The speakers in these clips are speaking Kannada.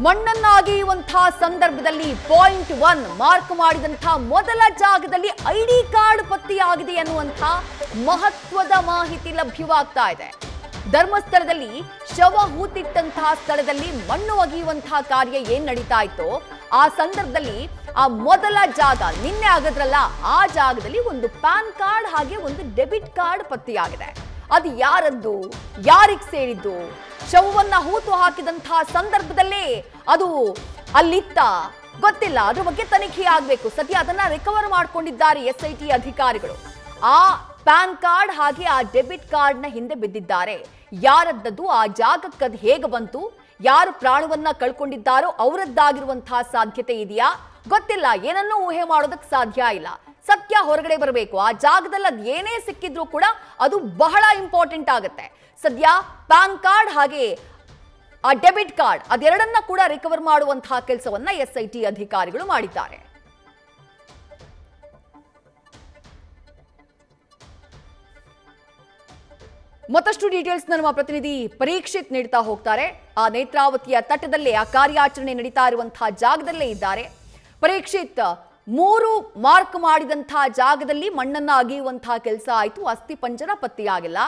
ಮಣ್ಣನ್ನ ಅಗೆಯುವಂತಹ ಸಂದರ್ಭದಲ್ಲಿ ಪಾಯಿಂಟ್ 1 ಮಾರ್ಕ್ ಮಾಡಿದಂತಹ ಮೊದಲ ಜಾಗದಲ್ಲಿ ಐಡಿ ಕಾರ್ಡ್ ಪತ್ತೆಯಾಗಿದೆ ಅನ್ನುವಂಥ ಮಹತ್ವದ ಮಾಹಿತಿ ಲಭ್ಯವಾಗ್ತಾ ಇದೆ. ಧರ್ಮಸ್ಥಳದಲ್ಲಿ ಶವ ಹೂತಿಟ್ಟಂತಹ ಸ್ಥಳದಲ್ಲಿ ಮಣ್ಣು ಅಗೆಯುವಂತಹ ಕಾರ್ಯ ಏನ್ ನಡೀತಾ ಇತ್ತೋ ಆ ಸಂದರ್ಭದಲ್ಲಿ ಆ ಮೊದಲ ಜಾಗ ನಿನ್ನೆ ಆಗದ್ರಲ್ಲ ಆ ಜಾಗದಲ್ಲಿ ಒಂದು ಪ್ಯಾನ್ ಕಾರ್ಡ್ ಹಾಗೆ ಒಂದು ಡೆಬಿಟ್ ಕಾರ್ಡ್ ಪತ್ತೆಯಾಗಿದೆ. ಅದು ಯಾರದ್ದು, ಯಾರಿಗೆ ಸೇರಿದ್ದು, ಶವವನ್ನ ಹೂತು ಹಾಕಿದಂತಹ ಸಂದರ್ಭದಲ್ಲೇ ಅದು ಅಲ್ಲಿತ್ತ ಗೊತ್ತಿಲ್ಲ. ಅದ್ರ ಬಗ್ಗೆ ತನಿಖೆ ಆಗಬೇಕು. ಸದ್ಯ ಅದನ್ನ ರಿಕವರ್ ಮಾಡ್ಕೊಂಡಿದ್ದಾರೆ SIT ಅಧಿಕಾರಿಗಳು. ಆ ಪ್ಯಾನ್ ಕಾರ್ಡ್ ಹಾಗೆ ಆ ಡೆಬಿಟ್ ಕಾರ್ಡ್ ನ ಹಿಂದೆ ಬಿದ್ದಿದ್ದಾರೆ. ಯಾರದ್ದದು, ಆ ಜಾಗಕ್ಕೆ ಅದು ಹೇಗೆ ಬಂತು, ಯಾರು ಪ್ರಾಣವನ್ನ ಕಳ್ಕೊಂಡಿದ್ದಾರೋ ಅವರದ್ದಾಗಿರುವಂತಹ ಸಾಧ್ಯತೆ ಇದೆಯಾ ಗೊತ್ತಿಲ್ಲ. ಏನನ್ನೂ ಊಹೆ ಮಾಡೋದಕ್ಕೆ ಸಾಧ್ಯ ಇಲ್ಲ. ಸತ್ಯ ಹೊರಗಡೆ ಬರಬೇಕು. ಆ ಜಾಗದಲ್ಲಿ ಅದು ಏನೇ ಸಿಕ್ಕಿದ್ರೂ ಕೂಡ ಅದು ಬಹಳ ಇಂಪಾರ್ಟೆಂಟ್ ಆಗುತ್ತೆ. ಸದ್ಯ ಪ್ಯಾನ್ ಕಾರ್ಡ್ ಹಾಗೆ ಆ ಡೆಬಿಟ್ ಕಾರ್ಡ್ ಅದೆರಡನ್ನ ಕೂಡ ರಿಕವರ್ ಮಾಡುವಂತಹ ಕೆಲಸವನ್ನ SIT ಅಧಿಕಾರಿಗಳು ಮಾಡಿದ್ದಾರೆ. ಮತ್ತಷ್ಟು ಡೀಟೇಲ್ಸ್ ನಮ್ಮ ಪ್ರತಿನಿಧಿ ಪರೀಕ್ಷಿತ್ ನೀಡ್ತಾ ಹೋಗ್ತಾರೆ. ಆ ನೇತ್ರಾವತಿಯ ತಟದಲ್ಲೇ ಆ ಕಾರ್ಯಾಚರಣೆ ನಡೀತಾ ಇರುವಂತಹ ಜಾಗದಲ್ಲೇ ಇದ್ದಾರೆ. ಪರೀಕ್ಷಿತ್, 3 ಮಾರ್ಕ್ ಮಾಡಿದಂತಹ ಜಾಗದಲ್ಲಿ ಮಣ್ಣನ್ನ ಅಗೆಯುವಂತಹ ಕೆಲಸ ಆಯಿತು, ಅಸ್ಥಿ ಪಂಜರ ಪತ್ತೆಯಾಗಿಲ್ಲ.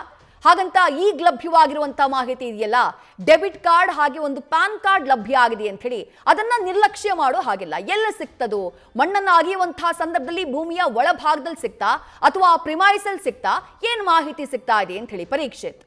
ಹಾಗಂತ ಈಗ ಲಭ್ಯವಾಗಿರುವಂತಹ ಮಾಹಿತಿ ಇದೆಯಲ್ಲ, ಡೆಬಿಟ್ ಕಾರ್ಡ್ ಹಾಗೆ ಒಂದು ಪ್ಯಾನ್ ಕಾರ್ಡ್ ಲಭ್ಯ ಆಗಿದೆ ಅಂತ ಹೇಳಿ ಅದನ್ನ ನಿರ್ಲಕ್ಷ್ಯ ಮಾಡೋ ಹಾಗಿಲ್ಲ. ಎಲ್ಲ ಸಿಕ್ತದು? ಮಣ್ಣನ್ನ ಅಗೆಯುವಂತಹ ಸಂದರ್ಭದಲ್ಲಿ ಭೂಮಿಯ ಒಳಭಾಗದಲ್ಲಿ ಸಿಕ್ತಾ ಅಥವಾ ಪ್ರಿಮೈಸಲ್ ಸಿಕ್ತಾ, ಏನ್ ಮಾಹಿತಿ ಸಿಗ್ತಾ ಇದೆ ಅಂತ ಹೇಳಿ ಪರೀಕ್ಷಿತ್?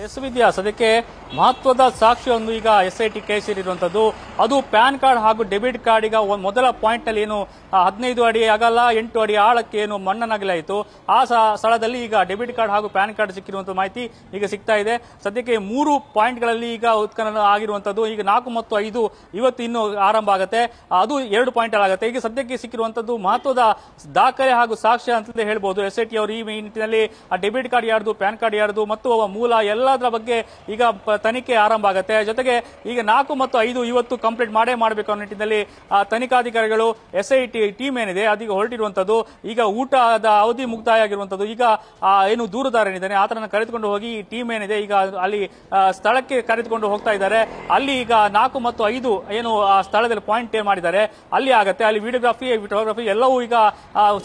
ಎಸ್ ವಿದ್ಯಾ, ಸದ್ಯಕ್ಕೆ ಮಹತ್ವದ ಸಾಕ್ಷ್ಯವೊಂದು ಈಗ SIT ಕೈ ಸೇರಿರುವಂತದ್ದು. ಅದು ಪ್ಯಾನ್ ಕಾರ್ಡ್ ಹಾಗೂ ಡೆಬಿಟ್ ಕಾರ್ಡ್. ಈಗ ಮೊದಲ ಪಾಯಿಂಟ್ ನಲ್ಲಿ ಏನು 15 ಅಡಿ ಅಗಲ 8 ಅಡಿ ಆಳಕ್ಕೆ ಏನು ಮಣ್ಣನ್ನಾಗಲಾಯಿತು, ಆ ಸ್ಥಳದಲ್ಲಿ ಈಗ ಡೆಬಿಟ್ ಕಾರ್ಡ್ ಹಾಗೂ ಪ್ಯಾನ್ ಕಾರ್ಡ್ ಸಿಕ್ಕಿರುವಂತಹ ಮಾಹಿತಿ ಈಗ ಸಿಗ್ತಾ ಇದೆ. ಸದ್ಯಕ್ಕೆ 3 ಪಾಯಿಂಟ್ಗಳಲ್ಲಿ ಈಗ ಉತ್ಖನನ ಆಗಿರುವಂತದ್ದು. ಈಗ 4 ಮತ್ತು 5 ಇವತ್ತು ಇನ್ನು ಆರಂಭ ಆಗುತ್ತೆ, ಅದು 2 ಪಾಯಿಂಟ್ ಆಗುತ್ತೆ. ಈಗ ಸದ್ಯಕ್ಕೆ ಸಿಕ್ಕಿರುವಂತದ್ದು ಮಹತ್ವದ ದಾಖಲೆ ಹಾಗೂ ಸಾಕ್ಷ್ಯ ಅಂತಲೇ ಹೇಳ್ಬೋದು. SIT ಅವರು ಈ ನಿಟ್ಟಿನಲ್ಲಿ ಆ ಡೆಬಿಟ್ ಕಾರ್ಡ್ ಯಾರ್ದು, ಪ್ಯಾನ್ ಕಾರ್ಡ್ ಯಾರ್ದು ಮತ್ತು ಮೂಲ ಎಲ್ಲದರ ಬಗ್ಗೆ ಈಗ ತನಿಖೆ ಆರಂಭ ಆಗುತ್ತೆ. ಜೊತೆಗೆ ಈಗ 4 ಮತ್ತು 5 ಇವತ್ತು ಕಂಪ್ಲೀಟ್ ಮಾಡಬೇಕು ಅನ್ನೋ ನಿಟ್ಟಿನಲ್ಲಿ ತನಿಖಾಧಿಕಾರಿಗಳು SIT ಟೀಮ್ ಏನಿದೆ ಅದೀಗ ಹೊರಟಿರುವಂತದ್ದು. ಈಗ ಊಟದ ಅವಧಿ ಮುಕ್ತಾಯ ಆಗಿರುವಂತದ್ದು. ಈಗ ಏನು ದೂರುದಾರನಿದ್ದಾನೆ ಆತನನ್ನು ಕರೆದುಕೊಂಡು ಹೋಗಿ ಈ ಟೀಮ್ ಏನಿದೆ ಈಗ ಅಲ್ಲಿ ಸ್ಥಳಕ್ಕೆ ಕರೆದುಕೊಂಡು ಹೋಗ್ತಾ ಇದ್ದಾರೆ. ಅಲ್ಲಿ ಈಗ 4 ಮತ್ತು 5 ಏನು ಆ ಸ್ಥಳದಲ್ಲಿ ಪಾಯಿಂಟ್ ಏನ್ ಮಾಡಿದ್ದಾರೆ ಅಲ್ಲಿ ಆಗತ್ತೆ. ಅಲ್ಲಿ ವಿಡಿಯೋಗ್ರಫಿ ಎಲ್ಲವೂ ಈಗ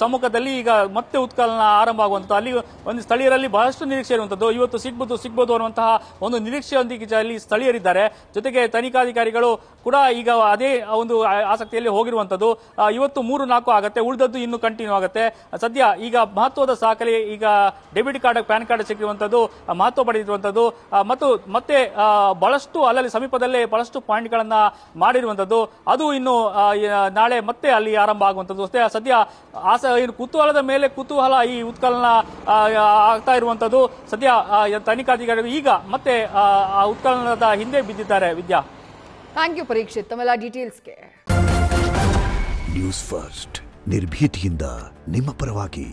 ಸಮ್ಮುಖದಲ್ಲಿ ಈಗ ಮತ್ತೆ ಉತ್ಖನನ ಆರಂಭ ಆಗುವಂತದ್ದು. ಅಲ್ಲಿ ಒಂದು ಸ್ಥಳೀಯರಲ್ಲಿ ಬಹಳಷ್ಟು ನಿರೀಕ್ಷೆ ಇರುವಂತದ್ದು. ಇವತ್ತು ಸಿಗ್ಬೋದು ಅನ್ನುವಂತಹ ಒಂದು ನಿರೀಕ್ಷೆಯೊಂದಿಗೆ ಅಲ್ಲಿ ಸ್ಥಳೀಯರಿದ್ದಾರೆ. ಜೊತೆಗೆ ತನಿಖಾಧಿಕಾರಿಗಳು ಕೂಡ ಈಗ ಅದೇ ಒಂದು ಆಸಕ್ತಿಯಲ್ಲಿ ಹೋಗಿರುವಂತದ್ದು. ಇವತ್ತು 3-4 ಆಗುತ್ತೆ, ಉಳಿದದ್ದು ಇನ್ನು ಕಂಟಿನ್ಯೂ ಆಗುತ್ತೆ. ಸದ್ಯ ಈಗ ಮಹತ್ವದ ದಾಖಲೆ ಈಗ ಡೆಬಿಟ್ ಕಾರ್ಡ್ ಪ್ಯಾನ್ ಕಾರ್ಡ್ ಸಿಕ್ಕಿರುವಂತದ್ದು, ಮಹತ್ವ ಪಡೆದಿರುವಂತದ್ದು ಮತ್ತು ಮತ್ತೆ ಬಹಳಷ್ಟು ಅಲ್ಲಲ್ಲಿ ಸಮೀಪದಲ್ಲೇ ಬಹಳಷ್ಟು ಪಾಯಿಂಟ್ ಗಳನ್ನ ಮಾಡಿರುವಂತದ್ದು. ಅದು ಇನ್ನು ನಾಳೆ ಮತ್ತೆ ಅಲ್ಲಿ ಆರಂಭ ಆಗುವಂತದ್ದು. ಸದ್ಯ ಏನು ಕುತೂಹಲದ ಮೇಲೆ ಕುತೂಹಲ ಈ ಉತ್ಖನನ ಆಗ್ತಾ ಇರುವಂತದ್ದು. ಸದ್ಯ ತನಿಖಾಧಿಕಾರಿಗಳು ಈಗ ಮತ್ತೆ ಉತ್ಖನನದ ಹಿಂದೆ ಬಿದ್ದಿದ್ದಾರೆ. ವಿದ್ಯಾ, ಥ್ಯಾಂಕ್ ಯು ಪರೀಕ್ಷಿತ್ ತಮ್ಮೆಲ್ಲ ಡೀಟೇಲ್ಸ್ಗೆ. ನ್ಯೂಸ್ ಫಸ್ಟ್ ನಿರ್ಭೀತಿಯಿಂದ ನಿಮ್ಮ ಪರವಾಗಿ.